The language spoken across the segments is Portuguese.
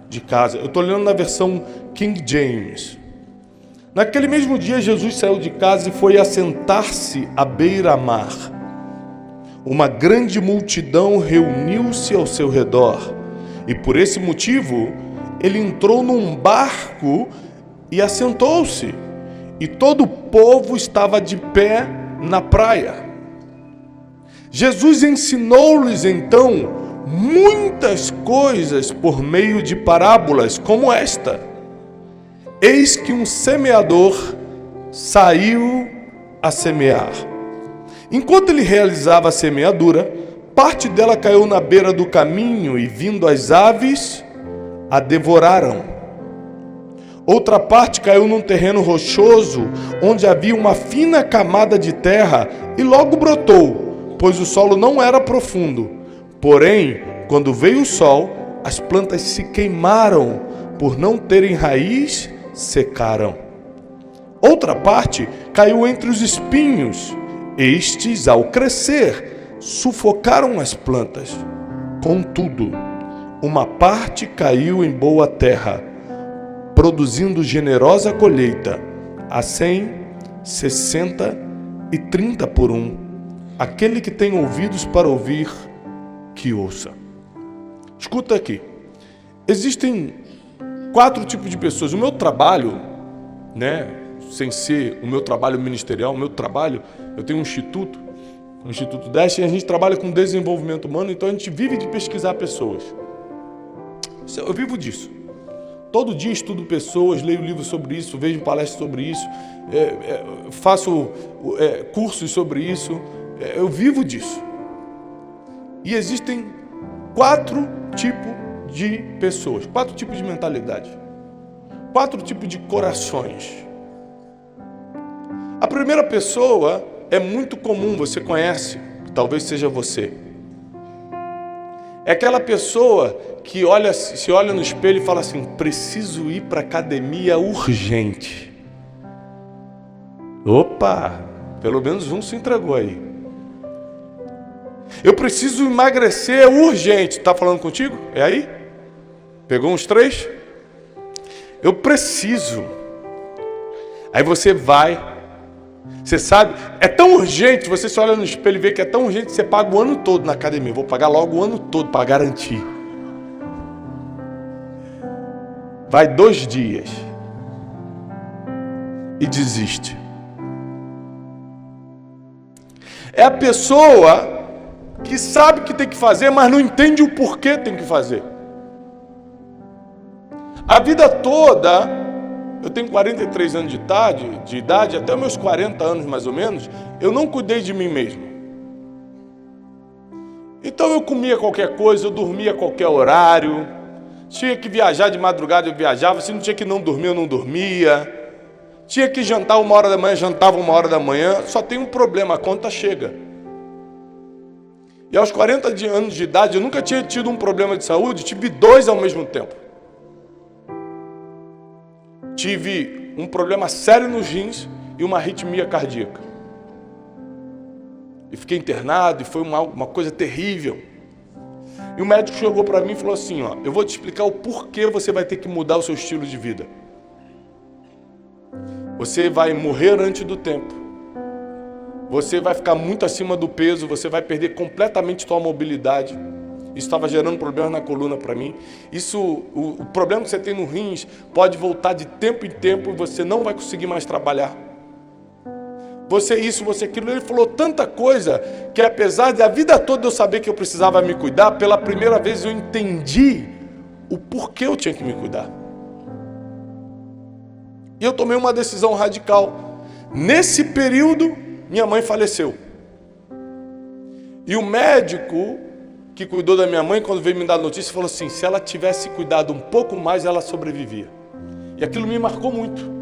de casa. Eu estou lendo na versão King James. Naquele mesmo dia, Jesus saiu de casa e foi assentar-se à beira-mar. Uma grande multidão reuniu-se ao seu redor, e por esse motivo, ele entrou num barco e assentou-se, e todo o povo estava de pé na praia. Jesus ensinou-lhes então muitas coisas por meio de parábolas como esta. Eis que um semeador saiu a semear. Enquanto ele realizava a semeadura, parte dela caiu na beira do caminho e, vindo as aves, a devoraram. Outra parte caiu num terreno rochoso, onde havia uma fina camada de terra, e logo brotou, pois o solo não era profundo. Porém, quando veio o sol, as plantas se queimaram, por não terem raiz, secaram. Outra parte caiu entre os espinhos. Estes, ao crescer, sufocaram as plantas. Contudo, uma parte caiu em boa terra, produzindo generosa colheita, a 100, 60 e 30 por um. Aquele que tem ouvidos para ouvir, que ouça. Escuta aqui. Existem 4 tipos de pessoas. O meu trabalho, sem ser o meu trabalho ministerial, o meu trabalho, eu tenho um instituto, o Instituto Deste, e a gente trabalha com desenvolvimento humano, então a gente vive de pesquisar pessoas. Eu vivo disso. Todo dia estudo pessoas, leio livros sobre isso, vejo palestras sobre isso, faço cursos sobre isso, eu vivo disso. E existem 4 tipos de pessoas, 4 tipos de mentalidade, 4 tipos de corações. A primeira pessoa é muito comum, você conhece, talvez seja você. É aquela pessoa que se olha no espelho e fala assim: preciso ir para a academia urgente. Opa, pelo menos um se entregou aí. Eu preciso emagrecer urgente. Está falando contigo? É aí? Pegou uns 3? Eu preciso. Aí você vai. Você sabe, é tão urgente, você se olha no espelho e vê que é tão urgente que você paga o ano todo na academia. Vou pagar logo o ano todo para garantir. Vai 2 dias e desiste. É a pessoa que sabe que tem que fazer, mas não entende o porquê tem que fazer. A vida toda, eu tenho 43 anos de idade, até meus 40 anos mais ou menos, eu não cuidei de mim mesmo. Então eu comia qualquer coisa, eu dormia a qualquer horário, tinha que viajar de madrugada, eu viajava, se não tinha que não dormir, eu não dormia, tinha que jantar 1h da manhã, jantava 1h da manhã. Só tem um problema, a conta chega. E aos 40 anos de idade, eu nunca tinha tido um problema de saúde, tive 2 ao mesmo tempo. Tive um problema sério nos rins e uma arritmia cardíaca. E fiquei internado e foi uma coisa terrível. E o médico chegou para mim e falou assim: eu vou te explicar o porquê você vai ter que mudar o seu estilo de vida. Você vai morrer antes do tempo. Você vai ficar muito acima do peso, você vai perder completamente sua mobilidade. Isso estava gerando problemas na coluna para mim. O problema que você tem no rins pode voltar de tempo em tempo e você não vai conseguir mais trabalhar. Você isso, você aquilo. Ele falou tanta coisa que, apesar de a vida toda eu saber que eu precisava me cuidar, pela primeira vez eu entendi o porquê eu tinha que me cuidar. E eu tomei uma decisão radical. Nesse período, minha mãe faleceu. E o médico que cuidou da minha mãe, quando veio me dar a notícia, falou assim: se ela tivesse cuidado um pouco mais, ela sobrevivia. E aquilo me marcou muito.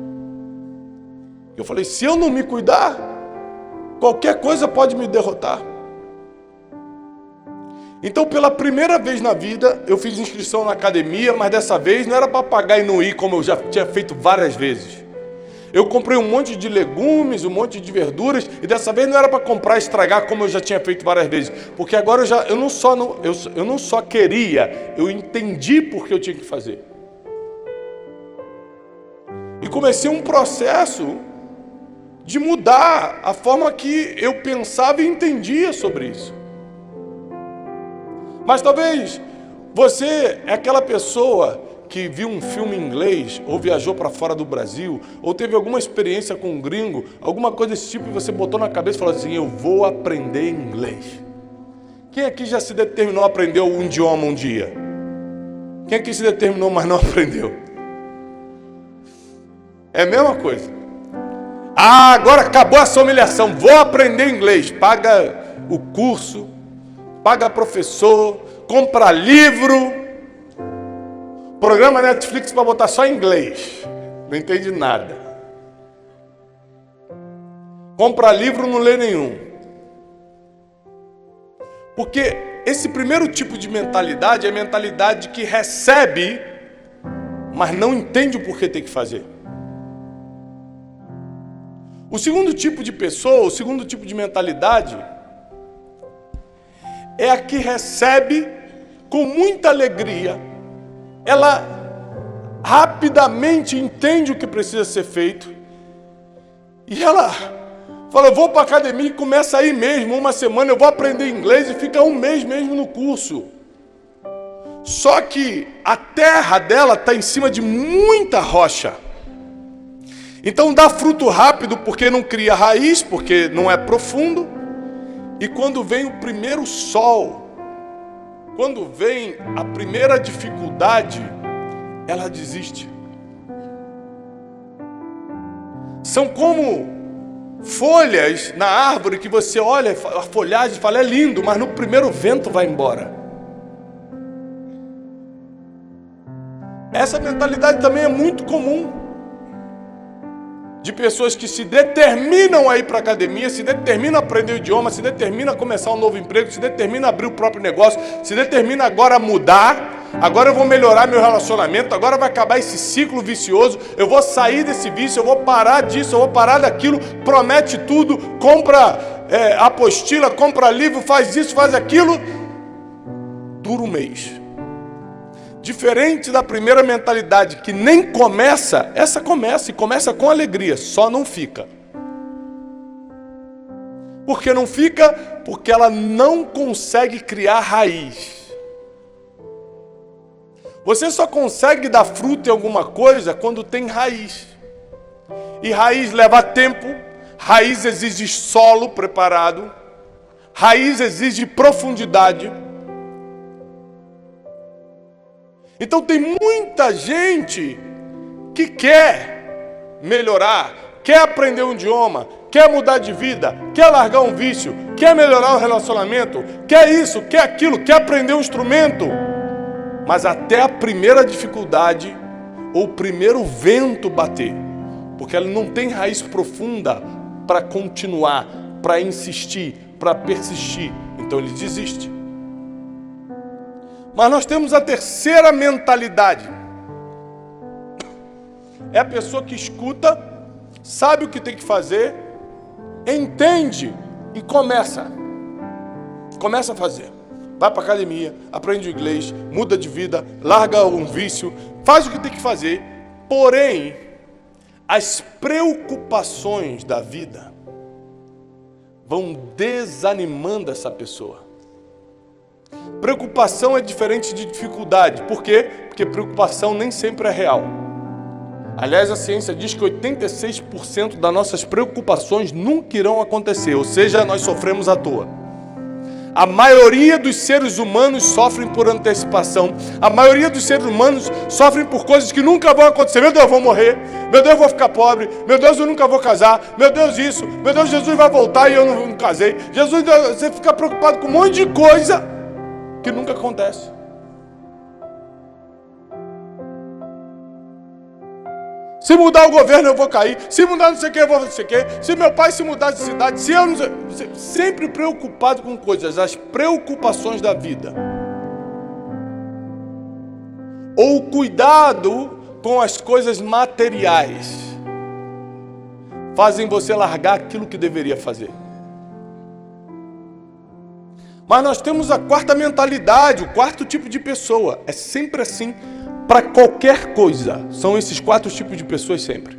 Eu falei: se eu não me cuidar, qualquer coisa pode me derrotar. Então, pela primeira vez na vida, eu fiz inscrição na academia, mas dessa vez não era para pagar e não ir, como eu já tinha feito várias vezes. Eu comprei um monte de legumes, um monte de verduras, e dessa vez não era para comprar e estragar, como eu já tinha feito várias vezes. Porque agora eu não só queria, eu entendi por que eu tinha que fazer. comecei um processo de mudar a forma que eu pensava e entendia sobre isso. Mas talvez você é aquela pessoa que viu um filme em inglês, ou viajou para fora do Brasil, ou teve alguma experiência com um gringo, alguma coisa desse tipo, e você botou na cabeça e falou assim: eu vou aprender inglês. Quem aqui já se determinou a aprender um idioma um dia? Quem aqui se determinou, mas não aprendeu? É a mesma coisa. Ah, agora acabou essa humilhação, vou aprender inglês. Paga o curso, paga professor, compra livro, programa Netflix para botar só em inglês. Não entende nada. Compra livro, não lê nenhum. Porque esse primeiro tipo de mentalidade é a mentalidade que recebe, mas não entende o porquê tem que fazer. O segundo tipo de pessoa, o segundo tipo de mentalidade, é a que recebe com muita alegria. Ela rapidamente entende o que precisa ser feito. E ela fala: eu vou para a academia e começa aí mesmo, uma semana eu vou aprender inglês, e fica um mês mesmo no curso. Só que a terra dela está em cima de muita rocha. Então dá fruto rápido porque não cria raiz, porque não é profundo. E quando vem o primeiro sol, quando vem a primeira dificuldade, ela desiste. São como folhas na árvore que você olha a folhagem e fala: é lindo, mas no primeiro vento vai embora. Essa mentalidade também é muito comum. De pessoas que se determinam a ir para a academia, se determinam a aprender o idioma, se determinam a começar um novo emprego, se determinam a abrir o próprio negócio, se determinam agora a mudar, agora eu vou melhorar meu relacionamento, agora vai acabar esse ciclo vicioso, eu vou sair desse vício, eu vou parar disso, eu vou parar daquilo, promete tudo, compra apostila, compra livro, faz isso, faz aquilo, dura um mês. Diferente da primeira mentalidade, que nem começa, essa começa, e começa com alegria, só não fica. Por que não fica? Porque ela não consegue criar raiz. Você só consegue dar fruto em alguma coisa quando tem raiz. E raiz leva tempo, raiz exige solo preparado, raiz exige profundidade. Então tem muita gente que quer melhorar, quer aprender um idioma, quer mudar de vida, quer largar um vício, quer melhorar o relacionamento, quer isso, quer aquilo, quer aprender um instrumento. Mas até a primeira dificuldade ou o primeiro vento bater, porque ela não tem raiz profunda para continuar, para insistir, para persistir. Então ele desiste. Mas nós temos a terceira mentalidade. É a pessoa que escuta, sabe o que tem que fazer, entende e começa. Começa a fazer. Vai para a academia, aprende inglês, muda de vida, larga um vício, faz o que tem que fazer. Porém, as preocupações da vida vão desanimando essa pessoa. Preocupação é diferente de dificuldade. Por quê? Porque preocupação nem sempre é real. Aliás, a ciência diz que 86% das nossas preocupações nunca irão acontecer, ou seja, nós sofremos à toa. A maioria dos seres humanos sofrem por antecipação. A maioria dos seres humanos sofrem por coisas que nunca vão acontecer. Meu Deus, eu vou morrer. Meu Deus, eu vou ficar pobre. Meu Deus, eu nunca vou casar. Meu Deus, isso. Meu Deus, Jesus vai voltar e eu não casei. Jesus, você fica preocupado com um monte de coisa que nunca acontece. Se mudar o governo, eu vou cair. Se mudar não sei o que, eu vou não sei o que. Se meu pai se mudar de cidade, se eu não sei... Sempre preocupado com coisas, as preocupações da vida. Ou cuidado com as coisas materiais fazem você largar aquilo que deveria fazer. Mas nós temos a quarta mentalidade, o quarto tipo de pessoa. É sempre assim, para qualquer coisa. São esses quatro tipos de pessoas sempre.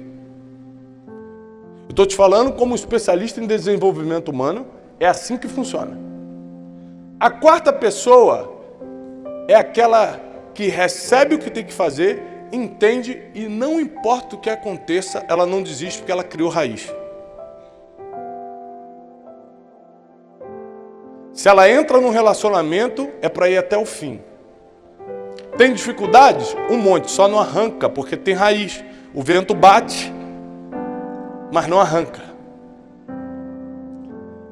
estou te falando como especialista em desenvolvimento humano, é assim que funciona. A quarta pessoa é aquela que recebe o que tem que fazer, entende e não importa o que aconteça, ela não desiste porque ela criou raiz. Se ela entra num relacionamento, é para ir até o fim. Tem dificuldades? Um monte, só não arranca, porque tem raiz. O vento bate, mas não arranca.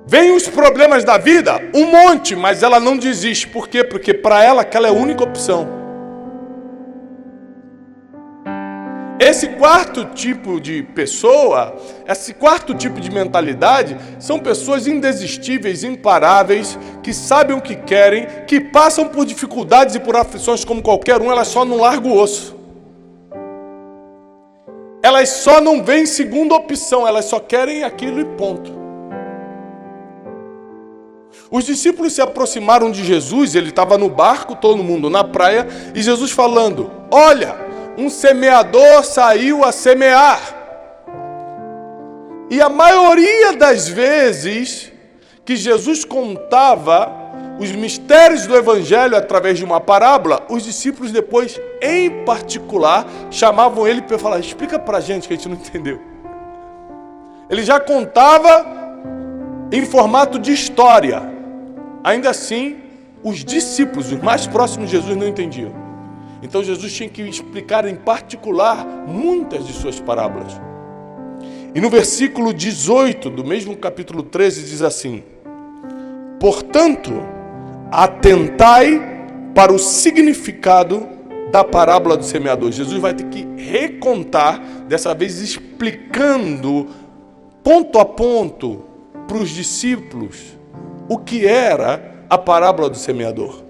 Vem os problemas da vida? Um monte, mas ela não desiste. Por quê? Porque para ela aquela é a única opção. Esse quarto tipo de pessoa, esse quarto tipo de mentalidade, são pessoas indesistíveis, imparáveis, que sabem o que querem, que passam por dificuldades e por aflições como qualquer um, elas só não largam o osso. Elas só não veem segunda opção, elas só querem aquilo e ponto. Os discípulos se aproximaram de Jesus, ele estava no barco, todo mundo na praia, e Jesus falando, olha, um semeador saiu a semear. E a maioria das vezes que Jesus contava os mistérios do Evangelho através de uma parábola, os discípulos depois, em particular, chamavam ele para falar, explica para a gente que a gente não entendeu. Ele já contava em formato de história. Ainda assim, os discípulos, os mais próximos de Jesus, não entendiam. Então Jesus tinha que explicar em particular muitas de suas parábolas. E no versículo 18 do mesmo capítulo 13 diz assim, portanto, atentai para o significado da parábola do semeador. Jesus vai ter que recontar, dessa vez explicando ponto a ponto para os discípulos o que era a parábola do semeador.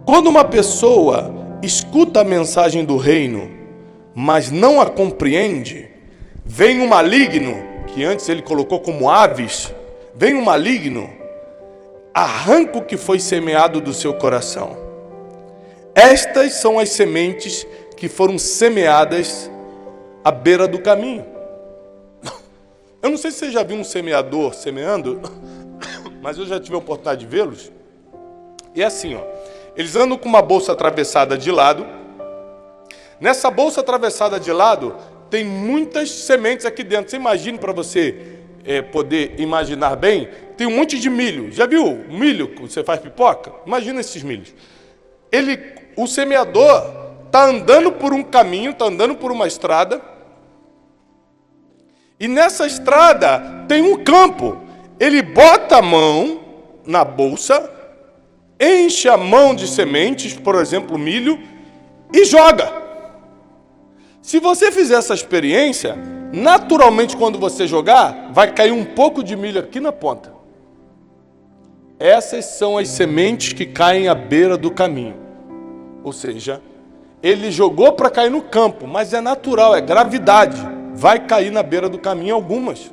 Quando uma pessoa escuta a mensagem do reino, mas não a compreende, vem um maligno, que antes ele colocou como aves, vem um maligno, arranca o que foi semeado do seu coração. Estas são as sementes que foram semeadas à beira do caminho. Eu não sei se você já viu um semeador semeando, mas eu já tive a oportunidade de vê-los. E é assim, ó. Eles andam com uma bolsa atravessada de lado. Nessa bolsa atravessada de lado, tem muitas sementes aqui dentro. Você imagina, para você poder imaginar bem, tem um monte de milho. Já viu milho que você faz pipoca? Imagina esses milhos. O semeador está andando por um caminho, está andando por uma estrada. E nessa estrada tem um campo. Ele bota a mão na bolsa, enche a mão de sementes, por exemplo, milho, e joga. Se você fizer essa experiência, naturalmente quando você jogar, vai cair um pouco de milho aqui na ponta. Essas são as sementes que caem à beira do caminho. Ou seja, ele jogou para cair no campo, mas é natural, é gravidade. Vai cair na beira do caminho algumas.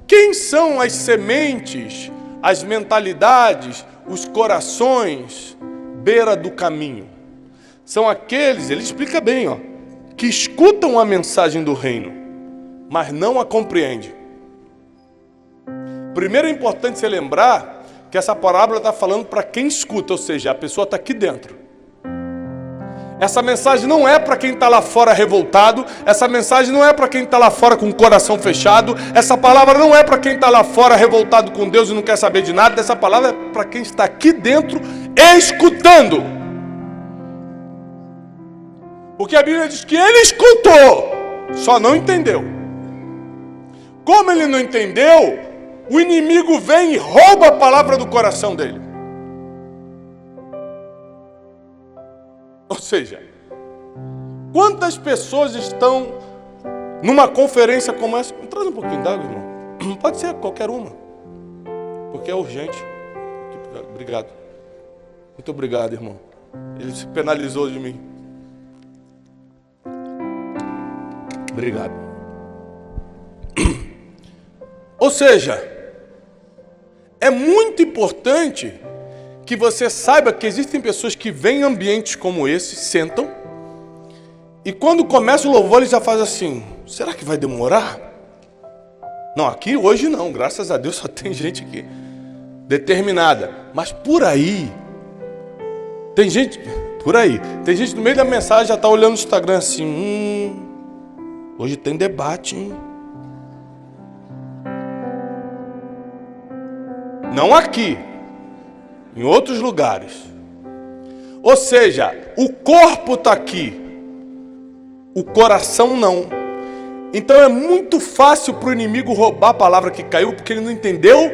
Quem são as sementes, as mentalidades, os corações, beira do caminho? São aqueles, ele explica bem, ó, que escutam a mensagem do reino, mas não a compreendem. Primeiro é importante você lembrar que essa parábola está falando para quem escuta, ou seja, a pessoa está aqui dentro. Essa mensagem não é para quem está lá fora revoltado, essa mensagem não é para quem está lá fora com o coração fechado, essa palavra não é para quem está lá fora revoltado com Deus e não quer saber de nada, essa palavra é para quem está aqui dentro escutando. Porque a Bíblia diz que ele escutou, só não entendeu. Como ele não entendeu, o inimigo vem e rouba a palavra do coração dele. Ou seja, quantas pessoas estão numa conferência como essa? Traz um pouquinho d'água, irmão. Pode ser qualquer uma, porque é urgente. Obrigado. Muito obrigado, irmão. Ele se penalizou de mim. Obrigado. Ou seja, é muito importante que você saiba que existem pessoas que vêm em ambientes como esse, sentam E quando começa o louvor, ele já faz assim: será que vai demorar? Não, aqui hoje não, graças a Deus só tem gente aqui determinada. Mas por aí, tem gente no meio da mensagem já está olhando no Instagram assim: hoje tem debate, hein? Não aqui, em outros lugares. Ou seja, o corpo está aqui, o coração não. Então é muito fácil para o inimigo roubar a palavra que caiu, porque ele não entendeu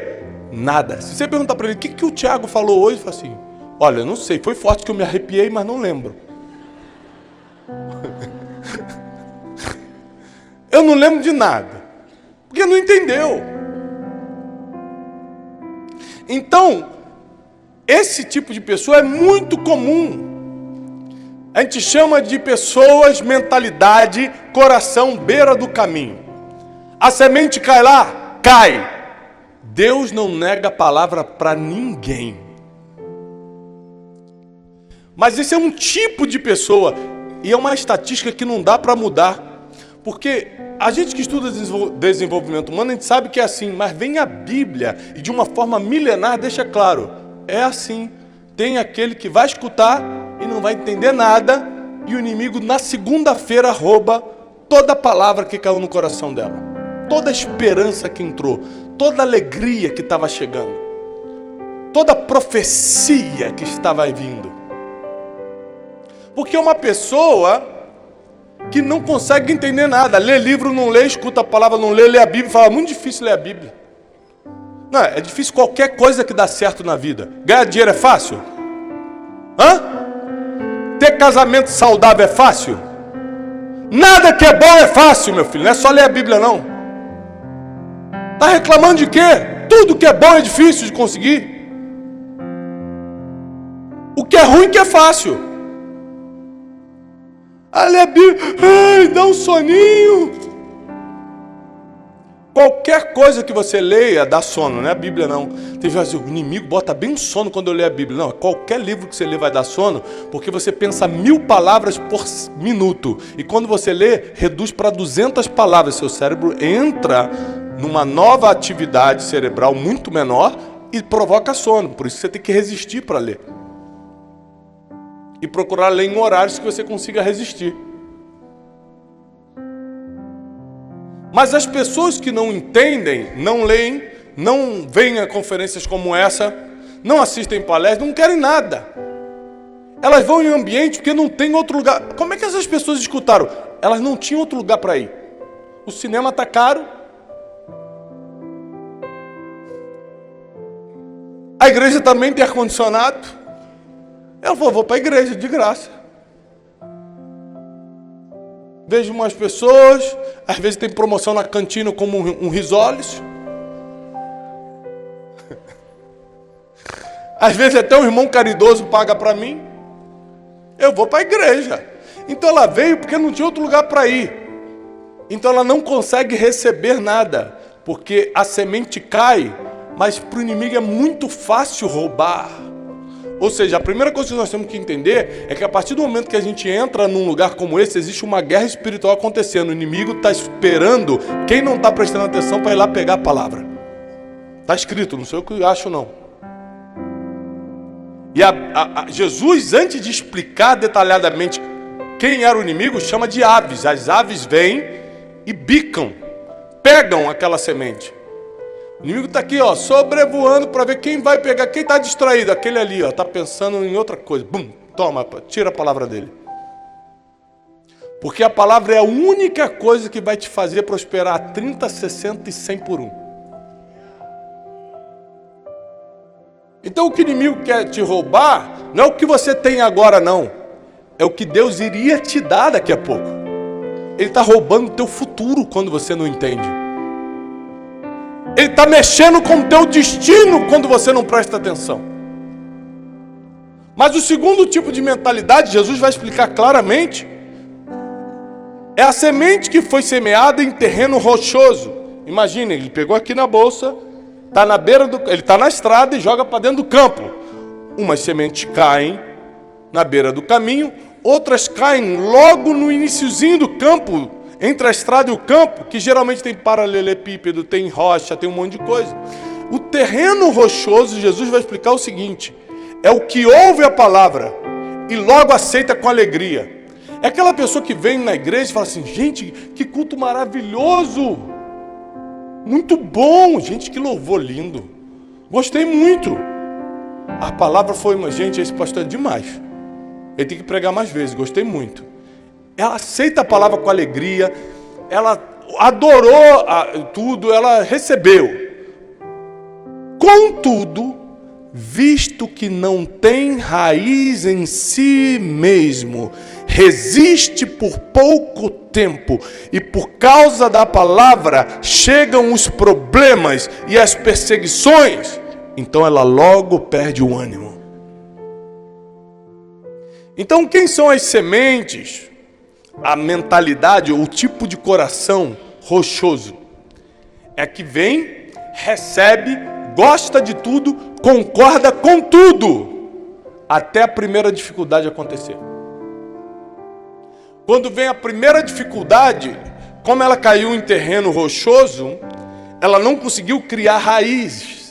nada. Se você perguntar para ele: o que o Tiago falou hoje? Ele fala assim: olha, eu não sei, foi forte que eu me arrepiei, mas não lembro. Eu não lembro de nada, porque não entendeu. Então, esse tipo de pessoa é muito comum. A gente chama de pessoas, mentalidade, coração, beira do caminho. A semente cai lá? Cai. Deus não nega a palavra para ninguém. Mas esse é um tipo de pessoa, e é uma estatística que não dá para mudar. Porque a gente que estuda desenvolvimento humano, a gente sabe que é assim, mas vem a Bíblia e de uma forma milenar deixa claro: é assim. Tem aquele que vai escutar e não vai entender nada, e o inimigo na segunda-feira rouba toda a palavra que caiu no coração dela, toda a esperança que entrou, toda a alegria que estava chegando, toda a profecia que estava vindo. Porque uma pessoa que não consegue entender nada, lê livro, não lê, escuta a palavra, não lê, lê a Bíblia, fala: muito difícil ler a Bíblia. Não, é difícil qualquer coisa que dá certo na vida. Ganhar dinheiro é fácil? Ter casamento saudável é fácil? Nada que é bom é fácil, meu filho. Não é só ler a Bíblia, não. Tá reclamando de quê? Tudo que é bom é difícil de conseguir. O que é ruim que é fácil. Ler a Bíblia, ai, dá um soninho. Qualquer coisa que você leia dá sono, não é a Bíblia não. Tem vezes o inimigo bota bem sono quando eu leio a Bíblia. Não, qualquer livro que você lê vai dar sono, porque você pensa 1000 palavras por minuto. E quando você lê, reduz para 200 palavras. Seu cérebro entra numa nova atividade cerebral muito menor e provoca sono. Por isso você tem que resistir para ler. E procurar ler em horários que você consiga resistir. Mas as pessoas que não entendem, não leem, não vêm a conferências como essa, não assistem palestras, não querem nada. Elas vão em ambiente porque não tem outro lugar. Como é que essas pessoas escutaram? Elas não tinham outro lugar para ir. O cinema está caro. A igreja também tem ar-condicionado. Eu vou para a igreja, de graça. Vejo umas pessoas, às vezes tem promoção na cantina como um risoles. Às vezes até um irmão caridoso paga para mim. Eu vou para a igreja. Então ela veio porque não tinha outro lugar para ir. Então ela não consegue receber nada, porque a semente cai, mas para o inimigo é muito fácil roubar. Ou seja, a primeira coisa que nós temos que entender é que a partir do momento que a gente entra num lugar como esse, existe uma guerra espiritual acontecendo. O inimigo está esperando quem não está prestando atenção para ir lá pegar a palavra. Está escrito, não sei o que eu acho não. E Jesus, antes de explicar detalhadamente quem era o inimigo, chama de aves. As aves vêm e bicam, pegam aquela semente. O inimigo está aqui, sobrevoando para ver quem vai pegar, quem está distraído. Aquele ali, está pensando em outra coisa. Bum, toma, tira a palavra dele. Porque a palavra é a única coisa que vai te fazer prosperar 30, 60 e 100 por 1. Então o que o inimigo quer te roubar não é o que você tem agora, não. É o que Deus iria te dar daqui a pouco. Ele está roubando o teu futuro quando você não entende. Ele está mexendo com o teu destino quando você não presta atenção. Mas o segundo tipo de mentalidade, Jesus vai explicar claramente, é a semente que foi semeada em terreno rochoso. Imagine, ele pegou aqui na bolsa, está na beira ele está na estrada e joga para dentro do campo. Umas sementes caem na beira do caminho, outras caem logo no iniciozinho do campo, entre a estrada e o campo, que geralmente tem paralelepípedo, tem rocha, tem um monte de coisa. O terreno rochoso, Jesus vai explicar o seguinte: é o que ouve a palavra e logo aceita com alegria. É aquela pessoa que vem na igreja e fala assim: gente, que culto maravilhoso, muito bom, gente, que louvor lindo, gostei muito. A palavra foi, gente, esse pastor é demais, ele tem que pregar mais vezes, gostei muito. Ela aceita a palavra com alegria, ela adorou tudo, ela recebeu. Contudo, visto que não tem raiz em si mesmo, resiste por pouco tempo, e por causa da palavra chegam os problemas e as perseguições, então ela logo perde o ânimo. Então, quem são as sementes? A mentalidade, o tipo de coração rochoso é que vem, recebe, gosta de tudo, concorda com tudo, até a primeira dificuldade acontecer. Quando vem a primeira dificuldade, como ela caiu em terreno rochoso, ela não conseguiu criar raízes.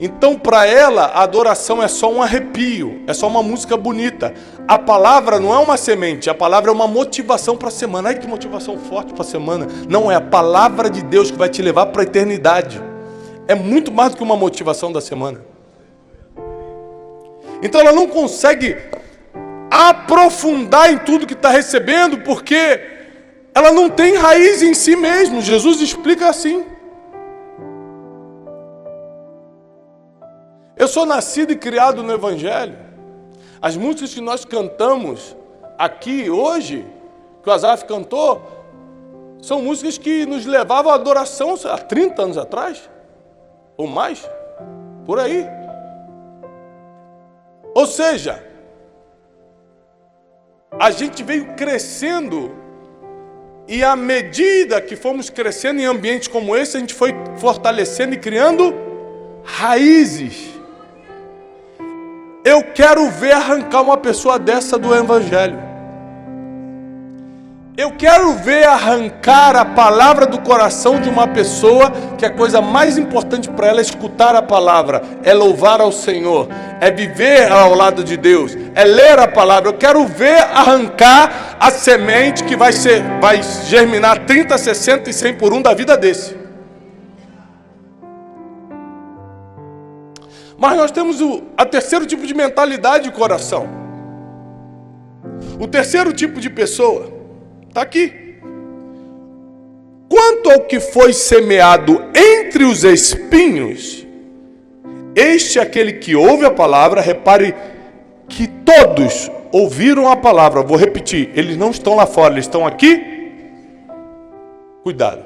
Então, para ela, a adoração é só um arrepio, é só uma música bonita. A palavra não é uma semente, a palavra é uma motivação para a semana. Ai, que motivação forte para a semana. Não, é a palavra de Deus que vai te levar para a eternidade. É muito mais do que uma motivação da semana. Então, ela não consegue aprofundar em tudo que está recebendo, porque ela não tem raiz em si mesmo. Jesus explica assim. Eu sou nascido e criado no Evangelho. As músicas que nós cantamos aqui hoje, que o Azaf cantou, são músicas que nos levavam à adoração há 30 anos atrás, ou mais, por aí. Ou seja, a gente veio crescendo, e à medida que fomos crescendo em ambientes como esse, a gente foi fortalecendo e criando raízes. Eu quero ver arrancar uma pessoa dessa do Evangelho. Eu quero ver arrancar a palavra do coração de uma pessoa que a coisa mais importante para ela é escutar a palavra, é louvar ao Senhor, é viver ao lado de Deus, é ler a palavra. Eu quero ver arrancar a semente que vai germinar 30, 60 e 100 por 1 da vida desse. Mas nós temos o terceiro tipo de mentalidade de coração. O terceiro tipo de pessoa está aqui. Quanto ao que foi semeado entre os espinhos, este é aquele que ouve a palavra. Repare que todos ouviram a palavra. Vou repetir, eles não estão lá fora, eles estão aqui. Cuidado,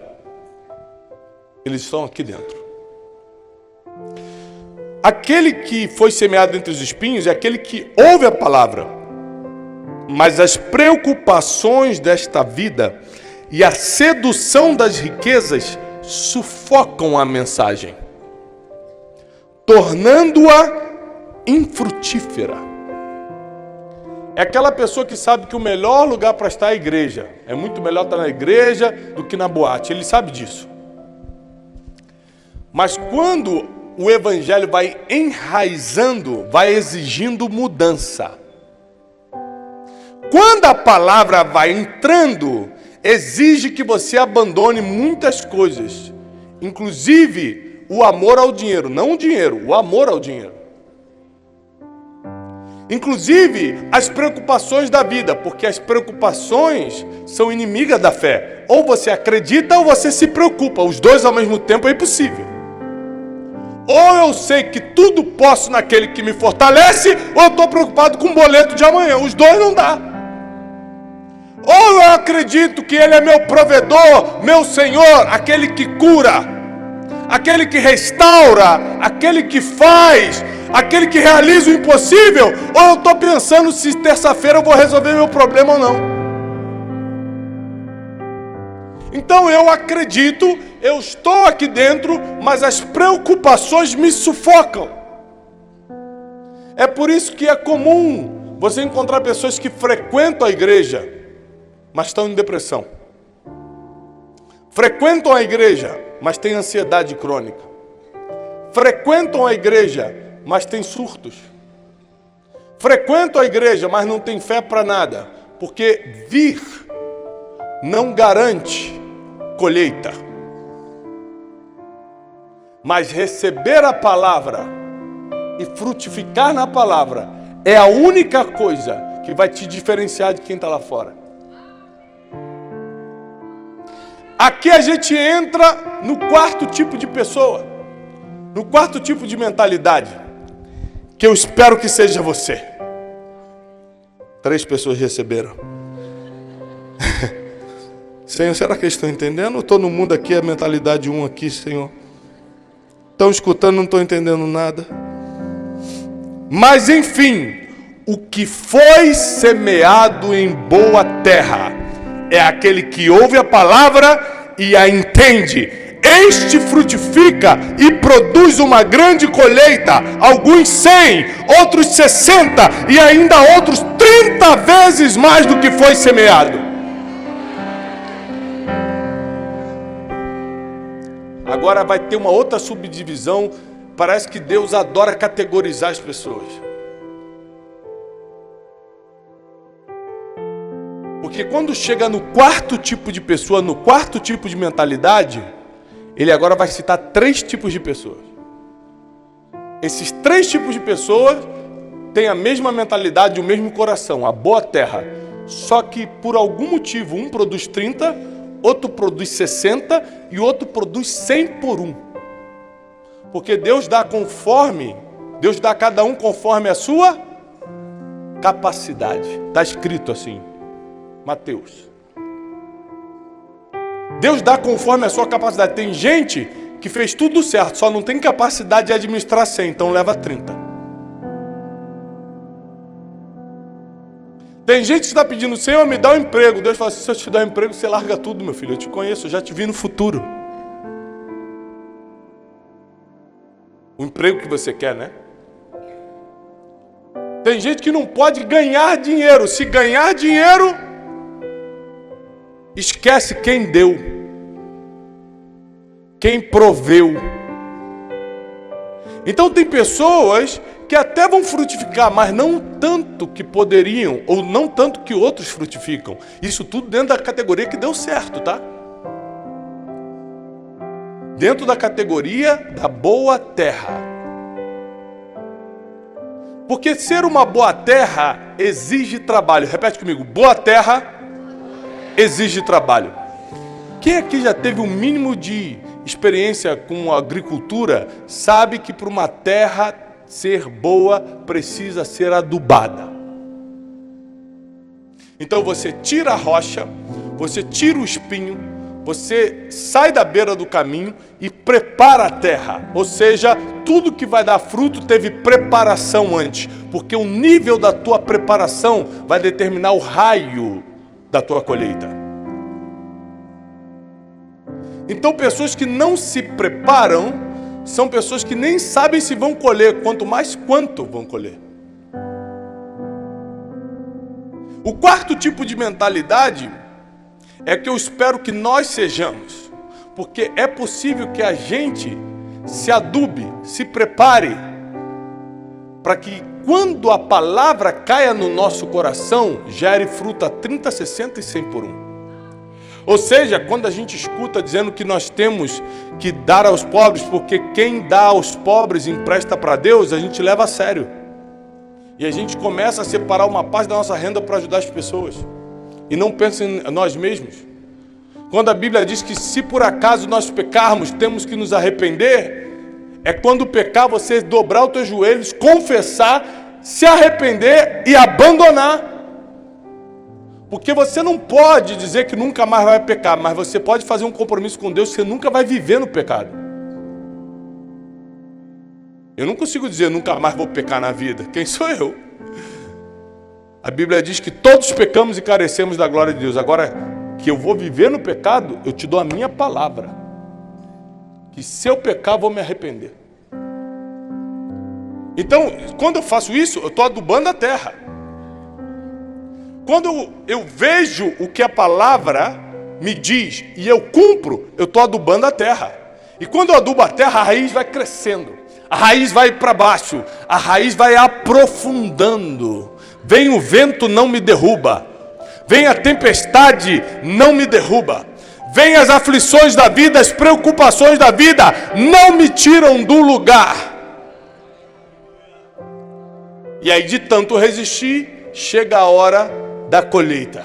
eles estão aqui dentro. Aquele que foi semeado entre os espinhos é aquele que ouve a palavra, mas as preocupações desta vida e a sedução das riquezas sufocam a mensagem, tornando-a infrutífera. É aquela pessoa que sabe que o melhor lugar para estar é a igreja. É muito melhor estar na igreja do que na boate. Ele sabe disso. Mas quando o Evangelho vai enraizando, vai exigindo mudança. Quando a palavra vai entrando, exige que você abandone muitas coisas, inclusive o amor ao dinheiro. Não o dinheiro, o amor ao dinheiro. Inclusive as preocupações da vida, porque as preocupações são inimigas da fé. Ou você acredita ou você se preocupa. Os dois ao mesmo tempo é impossível. Ou eu sei que tudo posso naquele que me fortalece, ou eu estou preocupado com o boleto de amanhã. Os dois não dá. Ou eu acredito que Ele é meu provedor, meu Senhor, aquele que cura, aquele que restaura, aquele que faz, aquele que realiza o impossível, ou eu estou pensando se terça-feira eu vou resolver meu problema ou não. Então eu acredito, eu estou aqui dentro, mas as preocupações me sufocam. É por isso que é comum Você encontrar pessoas que frequentam a igreja, mas estão em depressão. Frequentam a igreja, mas têm ansiedade crônica. Frequentam a igreja, mas têm surtos. Frequentam a igreja, mas não têm fé para nada. Porque vir não garante colheita. Mas receber a palavra e frutificar na palavra é a única coisa que vai te diferenciar de quem está lá fora. Aqui a gente entra no quarto tipo de pessoa, no quarto tipo de mentalidade, que eu espero que seja você. 3 pessoas receberam. Senhor, será que eles estão entendendo? Estou no mundo aqui, a mentalidade 1 aqui, Senhor. Estão escutando, não estão entendendo nada. Mas enfim, o que foi semeado em boa terra é aquele que ouve a palavra e a entende. Este frutifica e produz uma grande colheita, alguns 100, outros 60 e ainda outros 30 vezes mais do que foi semeado. Agora vai ter uma outra subdivisão. Parece que Deus adora categorizar as pessoas. Porque quando chega no quarto tipo de pessoa, no quarto tipo de mentalidade, ele agora vai citar 3 tipos de pessoas. Esses 3 tipos de pessoas têm a mesma mentalidade, o mesmo coração, a boa terra. Só que por algum motivo, um produz 30, outro produz 60 e outro produz 100 por 1. Porque Deus dá a cada um conforme a sua capacidade. Está escrito assim, Mateus. Deus dá conforme a sua capacidade. Tem gente que fez tudo certo, só não tem capacidade de administrar 100, então leva 30. Tem gente que está pedindo, Senhor, me dá um emprego. Deus fala assim, se eu te dar um emprego, você larga tudo, meu filho. Eu te conheço, eu já te vi no futuro. O emprego que você quer, né? Tem gente que não pode ganhar dinheiro. Se ganhar dinheiro, esquece quem deu, quem proveu. Então tem pessoas que até vão frutificar, mas não tanto que poderiam, ou não tanto que outros frutificam. Isso tudo dentro da categoria que deu certo, tá? Dentro da categoria da boa terra. Porque ser uma boa terra exige trabalho. Repete comigo, boa terra exige trabalho. Quem aqui já teve um mínimo de experiência com agricultura sabe que para uma terra ser boa precisa ser adubada. Então você tira a rocha, você tira o espinho, você sai da beira do caminho e prepara a terra. Ou seja, tudo que vai dar fruto teve preparação antes, porque o nível da tua preparação vai determinar o raio da tua colheita. Então pessoas que não se preparam são pessoas que nem sabem se vão colher, quanto mais quanto vão colher. O quarto tipo de mentalidade é que eu espero que nós sejamos, porque é possível que a gente se adube, se prepare, para que quando a palavra caia no nosso coração, gere fruto a 30, 60 e 100 por 1. Ou seja, quando a gente escuta dizendo que nós temos que dar aos pobres, porque quem dá aos pobres empresta para Deus, a gente leva a sério. E a gente começa a separar uma parte da nossa renda para ajudar as pessoas. E não pensa em nós mesmos. Quando a Bíblia diz que se por acaso nós pecarmos, temos que nos arrepender, é quando pecar você dobrar os teus joelhos, confessar, se arrepender e abandonar. Porque você não pode dizer que nunca mais vai pecar, mas você pode fazer um compromisso com Deus que você nunca vai viver no pecado. Eu não consigo dizer nunca mais vou pecar na vida. Quem sou eu? A Bíblia diz que todos pecamos e carecemos da glória de Deus. Agora, que eu vou viver no pecado, eu te dou a minha palavra. Que se eu pecar, eu vou me arrepender. Então, quando eu faço isso, eu estou adubando a terra. Quando eu vejo o que a palavra me diz e eu cumpro, eu estou adubando a terra. E quando eu adubo a terra, a raiz vai crescendo. A raiz vai para baixo. A raiz vai aprofundando. Vem o vento, não me derruba. Vem a tempestade, não me derruba. Vem as aflições da vida, as preocupações da vida, não me tiram do lugar. E aí, de tanto resistir, chega a hora da colheita.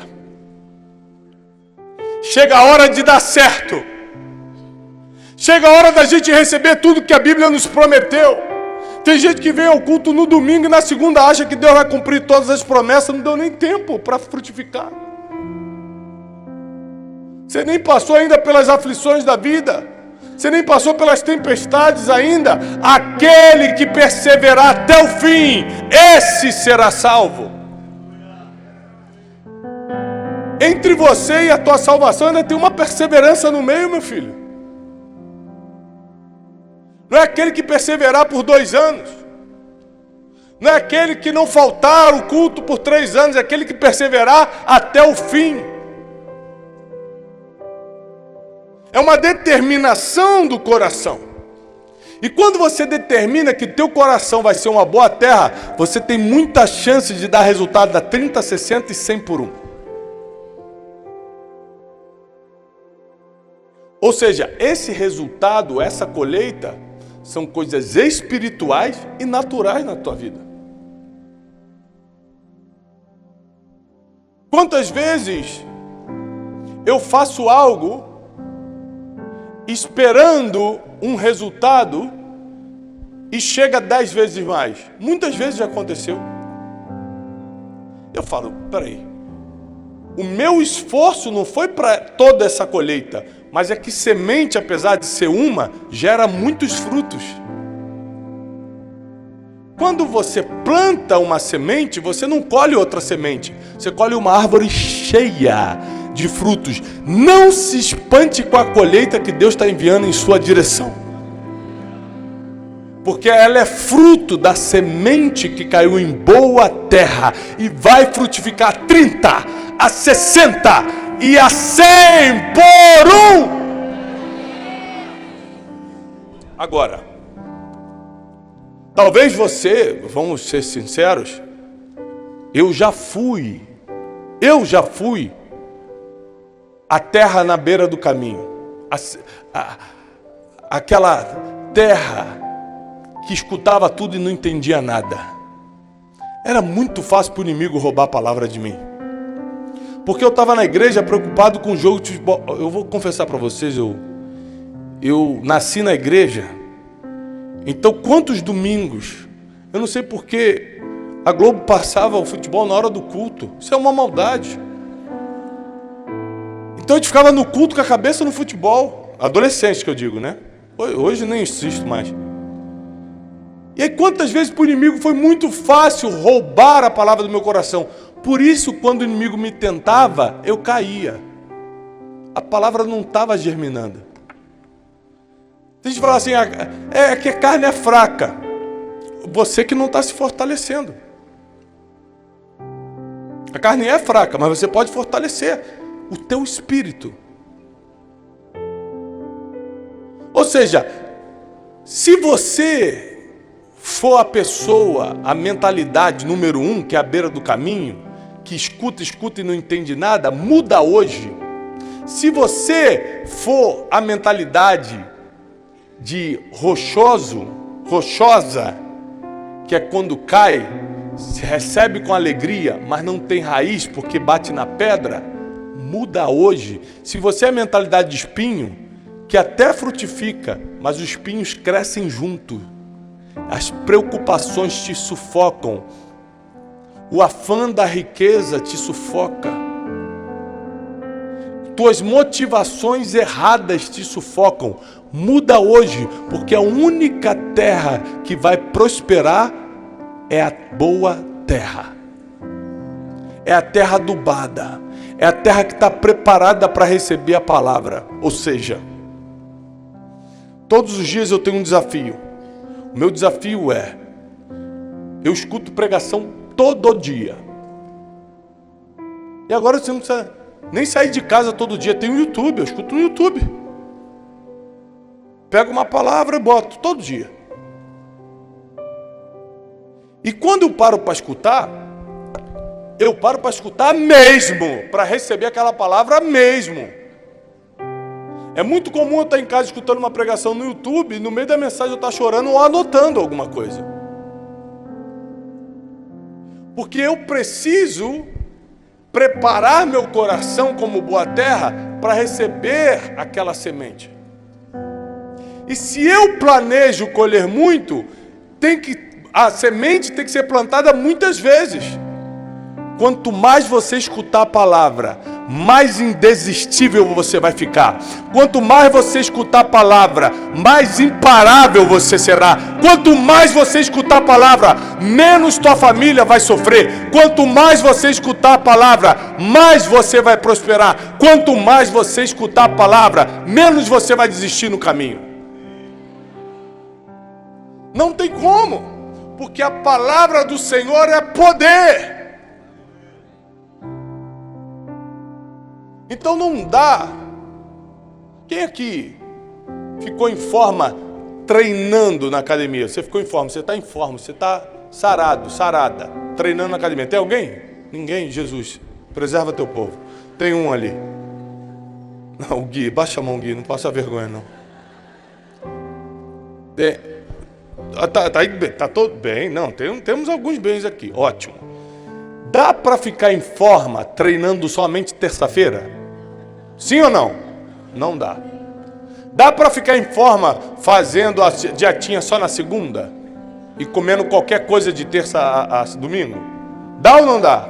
Chega a hora de dar certo. Chega a hora da gente receber tudo que a Bíblia nos prometeu. Tem gente que vem ao culto no domingo e na segunda acha que Deus vai cumprir todas as promessas. Não deu nem tempo para frutificar. Você nem passou ainda pelas aflições da vida. Você nem passou pelas tempestades ainda. Aquele que perseverar até o fim, esse será salvo. Entre você e a tua salvação ainda tem uma perseverança no meio, meu filho. Não é aquele que perseverar por 2 anos. Não é aquele que não faltar o culto por 3 anos. É aquele que perseverar até o fim. É uma determinação do coração. E quando você determina que teu coração vai ser uma boa terra, você tem muita chance de dar resultado da 30, 60 e 100 por 1. Ou seja, esse resultado, essa colheita, são coisas espirituais e naturais na tua vida. Quantas vezes eu faço algo esperando um resultado e chega 10 vezes mais? Muitas vezes já aconteceu. Eu falo, peraí, o meu esforço não foi para toda essa colheita, mas é que semente, apesar de ser uma, gera muitos frutos. Quando você planta uma semente, você não colhe outra semente, você colhe uma árvore cheia de frutos. Não se espante com a colheita que Deus está enviando em sua direção, porque ela é fruto da semente que caiu em boa terra e vai frutificar 30, a 60 e a 100 por 1. Agora, talvez você, vamos ser sinceros, eu já fui a terra na beira do caminho, aquela terra que escutava tudo e não entendia nada. Era muito fácil para o inimigo roubar a palavra de mim, porque eu estava na igreja preocupado com o jogo de futebol. Eu vou confessar para vocês, eu nasci na igreja, então quantos domingos, eu não sei porque a Globo passava o futebol na hora do culto. Isso é uma maldade. Então a gente ficava no culto com a cabeça no futebol. Adolescente que eu digo, né? Hoje nem insisto mais. E aí quantas vezes para o inimigo foi muito fácil roubar a palavra do meu coração. Por isso, quando o inimigo me tentava, eu caía. A palavra não estava germinando. Tem gente que fala assim, é que a carne é fraca. Você que não está se fortalecendo. A carne é fraca, mas você pode fortalecer o teu espírito. Ou seja, se você for a pessoa, a mentalidade número 1, que é a beira do caminho, que escuta e não entende nada, muda hoje. Se você for a mentalidade de rochosa, que é quando cai, se recebe com alegria, mas não tem raiz porque bate na pedra, muda hoje. Se você é a mentalidade de espinho, que até frutifica, mas os espinhos crescem junto, as preocupações te sufocam, o afã da riqueza te sufoca, tuas motivações erradas te sufocam. Muda hoje, porque a única terra que vai prosperar é a boa terra, é a terra adubada, é a terra que está preparada para receber a palavra. Ou seja, todos os dias eu tenho um desafio. O meu desafio eu escuto pregação todo dia. E agora você não precisa nem sair de casa todo dia. Tem o YouTube, eu escuto no YouTube. Pego uma palavra e boto todo dia. E quando eu paro para escutar mesmo, para receber aquela palavra mesmo. É muito comum eu estar em casa escutando uma pregação no YouTube, e no meio da mensagem eu estar chorando ou anotando alguma coisa. Porque eu preciso preparar meu coração como boa terra para receber aquela semente. E se eu planejo colher muito, a semente tem que ser plantada muitas vezes. Quanto mais você escutar a palavra, mais indesistível você vai ficar. Quanto mais você escutar a palavra, mais imparável você será. Quanto mais você escutar a palavra, menos tua família vai sofrer. Quanto mais você escutar a palavra, mais você vai prosperar. Quanto mais você escutar a palavra, menos você vai desistir no caminho. Não tem como, porque a palavra do Senhor é poder. Então não dá. Quem aqui ficou em forma treinando na academia? Você ficou em forma, você está em forma, você está sarado, sarada, treinando na academia. Tem alguém? Ninguém? Jesus, preserva teu povo. Tem um ali. Não, o Gui, baixa a mão, Gui, não passa vergonha, não. Tá todo bem, não, temos alguns bens aqui, ótimo. Dá para ficar em forma treinando somente terça-feira? Sim ou não? Não dá. Dá para ficar em forma fazendo a dietinha só na segunda? E comendo qualquer coisa de terça a domingo? Dá ou não dá?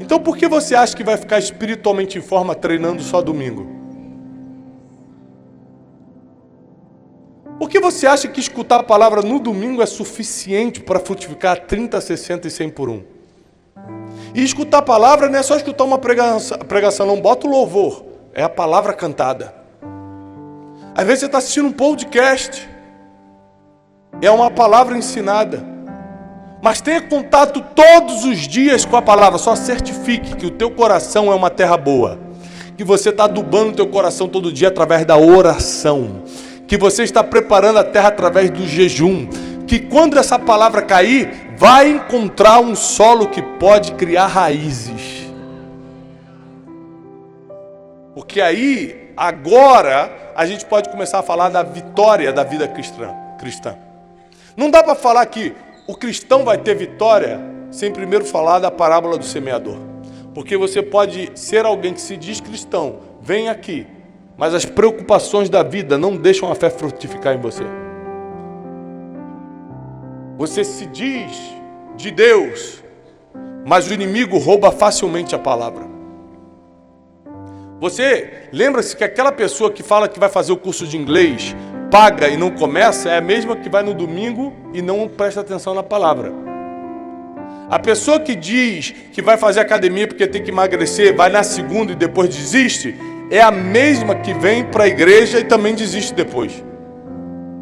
Então por que você acha que vai ficar espiritualmente em forma treinando só domingo? Por que você acha que escutar a palavra no domingo é suficiente para frutificar 30, 60 e 100 por 1? E escutar a palavra não é só escutar uma pregação, não, bota o louvor. É a palavra cantada. Às vezes você está assistindo um podcast. É uma palavra ensinada. Mas tenha contato todos os dias com a palavra. Só certifique que o teu coração é uma terra boa. Que você está adubando o teu coração todo dia através da oração. Que você está preparando a terra através do jejum. Que quando essa palavra cair, vai encontrar um solo que pode criar raízes. Porque aí, agora, a gente pode começar a falar da vitória da vida cristã. Não dá para falar que o cristão vai ter vitória sem primeiro falar da parábola do semeador. Porque você pode ser alguém que se diz cristão, vem aqui, mas as preocupações da vida não deixam a fé frutificar em você. Você se diz de Deus, mas o inimigo rouba facilmente a palavra. Você lembra-se que aquela pessoa que fala que vai fazer o curso de inglês, paga e não começa, é a mesma que vai no domingo e não presta atenção na palavra. A pessoa que diz que vai fazer academia porque tem que emagrecer, vai na segunda e depois desiste, é a mesma que vem para a igreja e também desiste depois.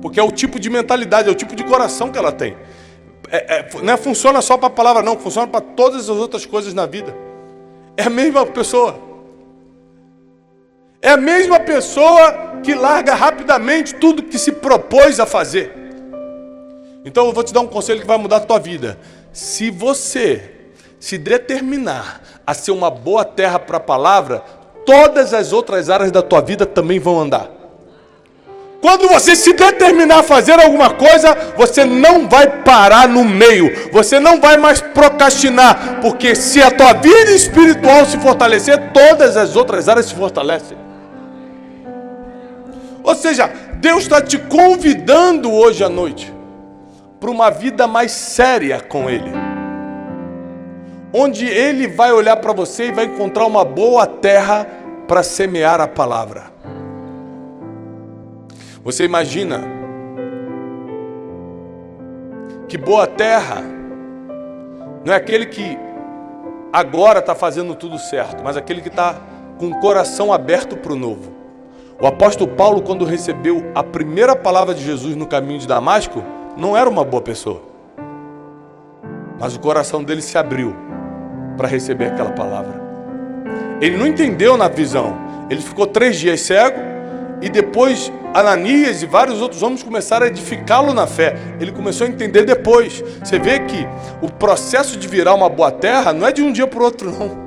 Porque é o tipo de mentalidade, é o tipo de coração que ela tem. Não funciona só para a palavra, não, funciona para todas as outras coisas na vida. É a mesma pessoa. É a mesma pessoa que larga rapidamente tudo que se propôs a fazer. Então eu vou te dar um conselho que vai mudar a tua vida. Se você se determinar a ser uma boa terra para a palavra, todas as outras áreas da tua vida também vão andar. Quando você se determinar a fazer alguma coisa, você não vai parar no meio. Você não vai mais procrastinar. Porque se a tua vida espiritual se fortalecer, todas as outras áreas se fortalecem. Ou seja, Deus está te convidando hoje à noite para uma vida mais séria com Ele. Onde Ele vai olhar para você e vai encontrar uma boa terra para semear a palavra. Você imagina que boa terra não é aquele que agora está fazendo tudo certo, mas aquele que está com o coração aberto para o novo. O apóstolo Paulo, quando recebeu a primeira palavra de Jesus no caminho de Damasco, não era uma boa pessoa. Mas o coração dele se abriu para receber aquela palavra. Ele não entendeu na visão. Ele ficou 3 dias cego e depois Ananias e vários outros homens começaram a edificá-lo na fé. Ele começou a entender depois. Você vê que o processo de virar uma boa terra não é de um dia para o outro, não.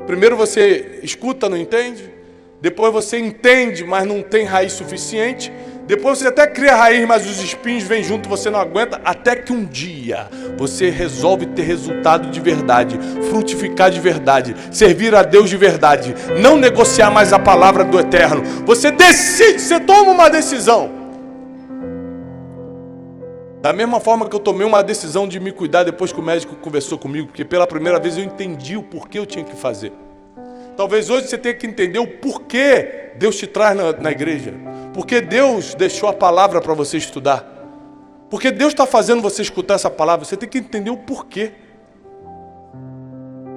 Primeiro você escuta, não entende. Depois você entende, mas não tem raiz suficiente. Depois você até cria raiz, mas os espinhos vêm junto, você não aguenta. Até que um dia você resolve ter resultado de verdade, frutificar de verdade, servir a Deus de verdade, não negociar mais a palavra do Eterno. Você decide, você toma uma decisão. Da mesma forma que eu tomei uma decisão de me cuidar depois que o médico conversou comigo, porque pela primeira vez eu entendi o porquê eu tinha que fazer. Talvez hoje você tenha que entender o porquê Deus te traz na igreja. Porque Deus deixou a palavra para você estudar. Porque Deus está fazendo você escutar essa palavra. Você tem que entender o porquê.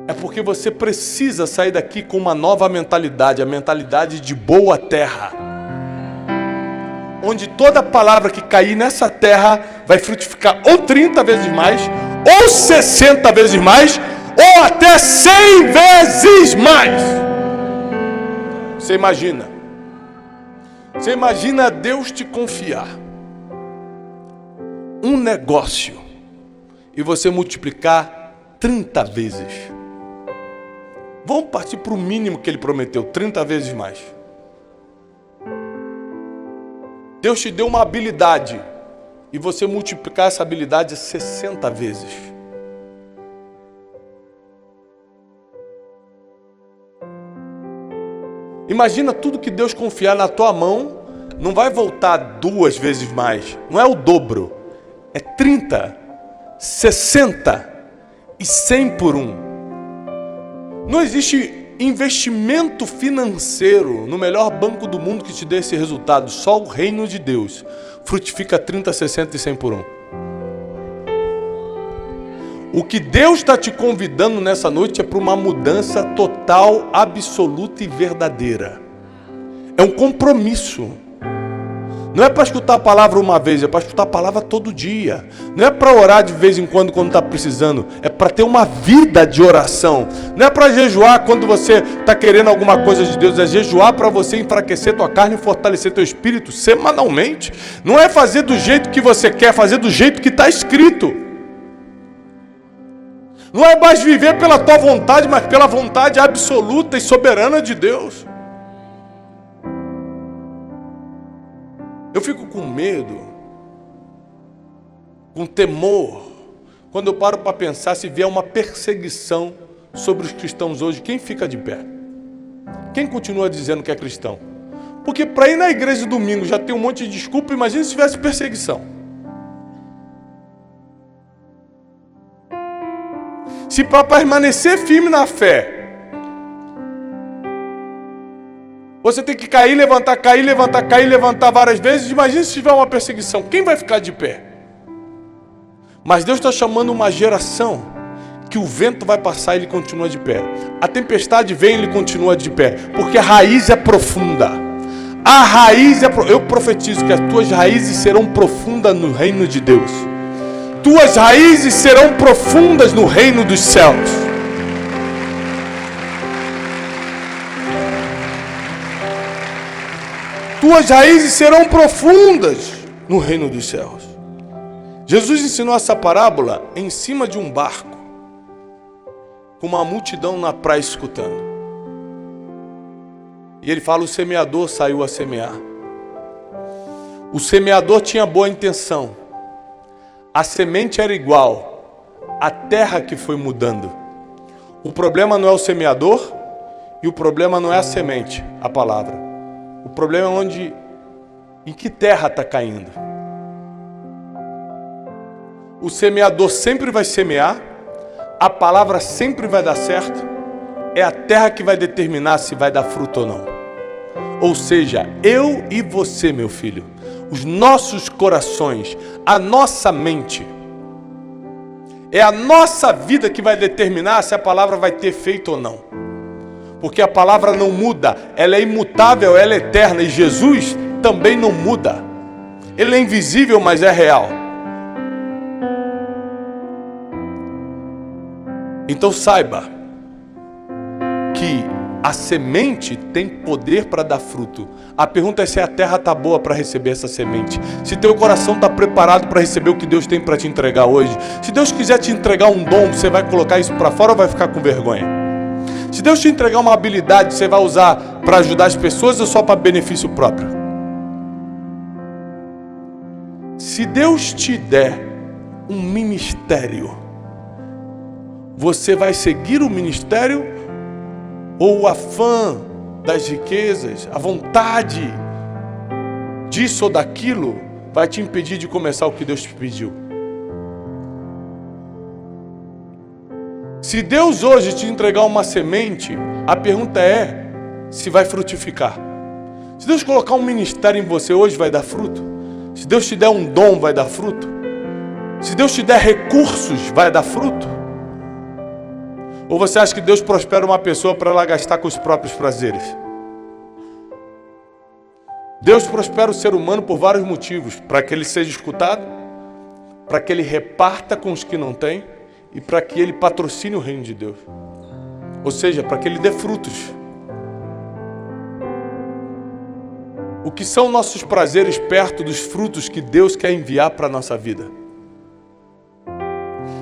É porque você precisa sair daqui com uma nova mentalidade. A mentalidade de boa terra. Onde toda palavra que cair nessa terra vai frutificar ou 30 vezes mais, ou 60 vezes mais, ou até 100 vezes mais. Você imagina? Você imagina Deus te confiar um negócio e você multiplicar 30 vezes. Vamos partir para o mínimo que Ele prometeu, 30 vezes mais. Deus te deu uma habilidade e você multiplicar essa habilidade 60 vezes. Imagina tudo que Deus confiar na tua mão, não vai voltar 2 vezes mais. Não é o dobro. É 30, 60 e 100 por 1. Não existe investimento financeiro no melhor banco do mundo que te dê esse resultado. Só o reino de Deus frutifica 30, 60 e 100 por 1. O que Deus está te convidando nessa noite é para uma mudança total, absoluta e verdadeira. É um compromisso. Não é para escutar a palavra uma vez, é para escutar a palavra todo dia. Não é para orar de vez em quando está precisando. É para ter uma vida de oração. Não é para jejuar quando você está querendo alguma coisa de Deus. É jejuar para você enfraquecer tua carne e fortalecer teu espírito semanalmente. Não é fazer do jeito que você quer, fazer do jeito que está escrito. Não é mais viver pela tua vontade, mas pela vontade absoluta e soberana de Deus. Eu fico com medo, com temor, quando eu paro para pensar se vier uma perseguição sobre os cristãos hoje, quem fica de pé? Quem continua dizendo que é cristão? Porque para ir na igreja domingo já tem um monte de desculpa, imagina se tivesse perseguição. Se para permanecer firme na fé, você tem que cair, levantar várias vezes, imagina se tiver uma perseguição, quem vai ficar de pé? Mas Deus está chamando uma geração que o vento vai passar e ele continua de pé. A tempestade vem e ele continua de pé, porque a raiz é profunda. A raiz eu profetizo que as tuas raízes serão profundas no reino de Deus. Tuas raízes serão profundas no reino dos céus. Tuas raízes serão profundas no reino dos céus. Jesus ensinou essa parábola em cima de um barco, com uma multidão na praia escutando. E ele fala: o semeador saiu a semear. O semeador tinha boa intenção. A semente era igual, a terra que foi mudando. O problema não é o semeador e o problema não é a semente, a palavra. O problema é em que terra está caindo. O semeador sempre vai semear, a palavra sempre vai dar certo, é a terra que vai determinar se vai dar fruto ou não. Ou seja, eu e você, meu filho, os nossos corações, a nossa mente, é a nossa vida que vai determinar se a palavra vai ter efeito ou não. Porque a palavra não muda, ela é imutável, ela é eterna, e Jesus também não muda. Ele é invisível, mas é real. Então saiba que que a semente tem poder para dar fruto. A pergunta é se a terra está boa para receber essa semente. Se teu coração está preparado para receber o que Deus tem para te entregar hoje. Se Deus quiser te entregar um dom, você vai colocar isso para fora ou vai ficar com vergonha? Se Deus te entregar uma habilidade, você vai usar para ajudar as pessoas ou só para benefício próprio? Se Deus te der um ministério, você vai seguir o ministério ou o afã das riquezas, a vontade disso ou daquilo vai te impedir de começar o que Deus te pediu? Se Deus hoje te entregar uma semente, a pergunta é se vai frutificar. Se Deus colocar um ministério em você hoje, vai dar fruto? Se Deus te der um dom, vai dar fruto? Se Deus te der recursos, vai dar fruto? Ou você acha que Deus prospera uma pessoa para ela gastar com os próprios prazeres? Deus prospera o ser humano por vários motivos. Para que ele seja escutado, para que ele reparta com os que não têm e para que ele patrocine o reino de Deus. Ou seja, para que ele dê frutos. O que são nossos prazeres perto dos frutos que Deus quer enviar para a nossa vida?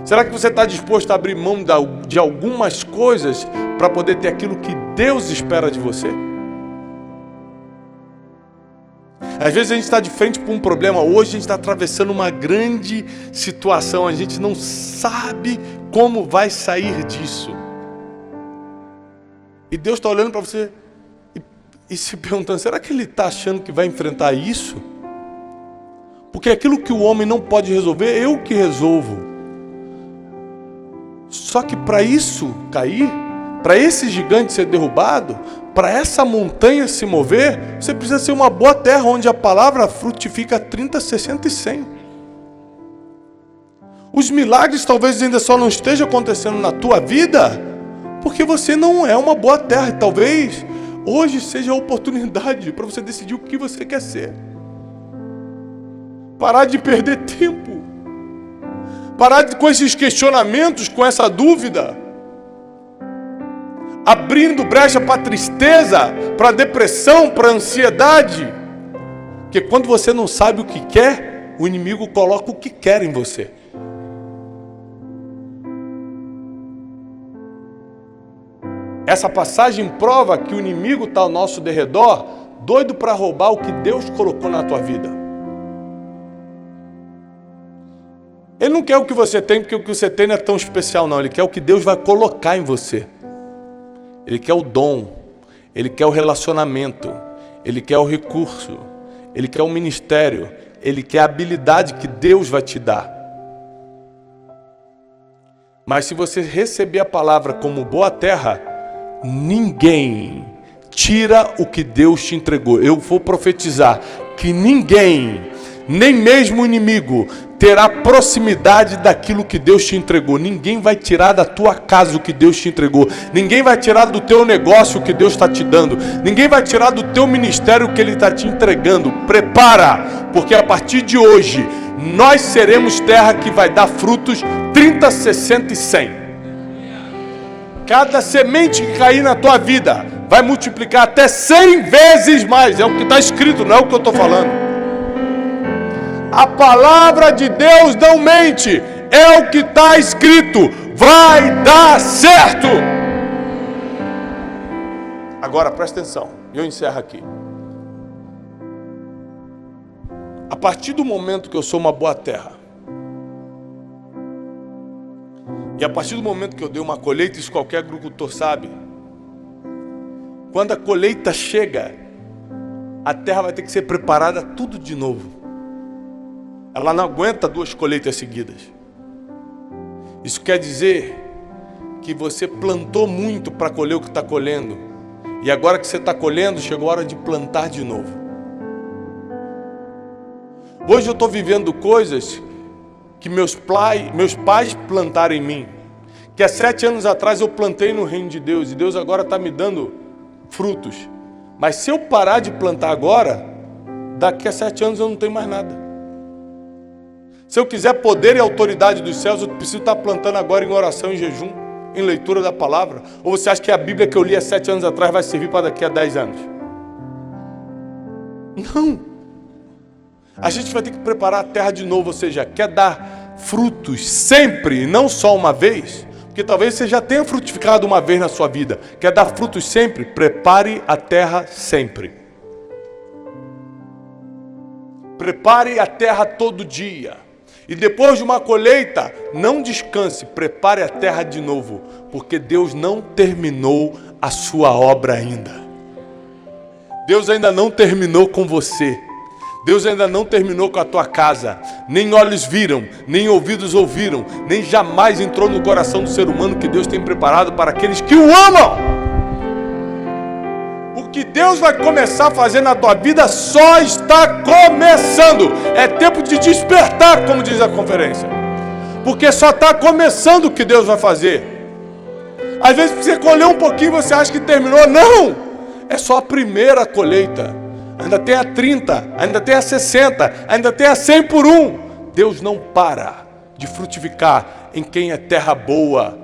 Será que você está disposto a abrir mão de algumas coisas para poder ter aquilo que Deus espera de você? Às vezes a gente está de frente para um problema. Hoje a gente está atravessando uma grande situação. A gente não sabe como vai sair disso. E Deus está olhando para você e se perguntando, será que Ele está achando que vai enfrentar isso? Porque aquilo que o homem não pode resolver, eu que resolvo. Só que para isso cair, para esse gigante ser derrubado, para essa montanha se mover, você precisa ser uma boa terra, onde a palavra frutifica 30, 60 e 100. Os milagres talvez ainda só não estejam acontecendo na tua vida, porque você não é uma boa terra. E talvez hoje seja a oportunidade para você decidir o que você quer ser. Parar de perder tempo. Parar com esses questionamentos, com essa dúvida. Abrindo brecha para tristeza, para depressão, para ansiedade. Porque quando você não sabe o que quer, o inimigo coloca o que quer em você. Essa passagem prova que o inimigo está ao nosso derredor, doido para roubar o que Deus colocou na tua vida. Ele não quer o que você tem, porque o que você tem não é tão especial, não. Ele quer o que Deus vai colocar em você. Ele quer o dom, Ele quer o relacionamento, Ele quer o recurso, Ele quer o ministério, Ele quer a habilidade que Deus vai te dar. Mas se você receber a palavra como boa terra, ninguém tira o que Deus te entregou. Eu vou profetizar que ninguém, nem mesmo o inimigo, terá proximidade daquilo que Deus te entregou. Ninguém vai tirar da tua casa o que Deus te entregou. Ninguém vai tirar do teu negócio o que Deus está te dando. Ninguém vai tirar do teu ministério o que Ele está te entregando. Prepara, porque a partir de hoje, nós seremos terra que vai dar frutos 30, 60 e 100. Cada semente que cair na tua vida vai multiplicar até 100 vezes mais. É o que está escrito, não é o que eu estou falando. A palavra de Deus não mente, é o que está escrito, vai dar certo. Agora presta atenção, eu encerro aqui. A partir do momento que eu sou uma boa terra, e a partir do momento que eu dei uma colheita, isso qualquer agricultor sabe, quando a colheita chega, a terra vai ter que ser preparada tudo de novo. Ela não aguenta 2 colheitas seguidas. Isso quer dizer que você plantou muito para colher o que está colhendo. E agora que você está colhendo, chegou a hora de plantar de novo. Hoje eu estou vivendo coisas que meus pais plantaram em mim. Que há 7 anos atrás eu plantei no reino de Deus. E Deus agora está me dando frutos. Mas se eu parar de plantar agora, daqui a 7 anos eu não tenho mais nada. Se eu quiser poder e autoridade dos céus, eu preciso estar plantando agora em oração e jejum. em leitura da palavra? Ou você acha que a Bíblia que eu li há 7 anos atrás vai servir para daqui a 10 anos? Não. A gente vai ter que preparar a terra de novo, ou seja, quer dar frutos sempre, não só uma vez? Porque talvez você já tenha frutificado uma vez na sua vida. Quer dar frutos sempre? Prepare a terra sempre. Prepare a terra todo dia. E depois de uma colheita, não descanse, prepare a terra de novo, porque Deus não terminou a sua obra ainda. Deus ainda não terminou com você. Deus ainda não terminou com a tua casa. Nem olhos viram, nem ouvidos ouviram, nem jamais entrou no coração do ser humano que Deus tem preparado para aqueles que o amam. O que Deus vai começar a fazer na tua vida só está começando. É tempo de despertar, como diz a conferência. Porque só está começando o que Deus vai fazer. Às vezes você colheu um pouquinho, você acha que terminou. Não! É só a primeira colheita. Ainda tem a 30, ainda tem a 60, ainda tem a 100 por 1. Deus não para de frutificar em quem é terra boa,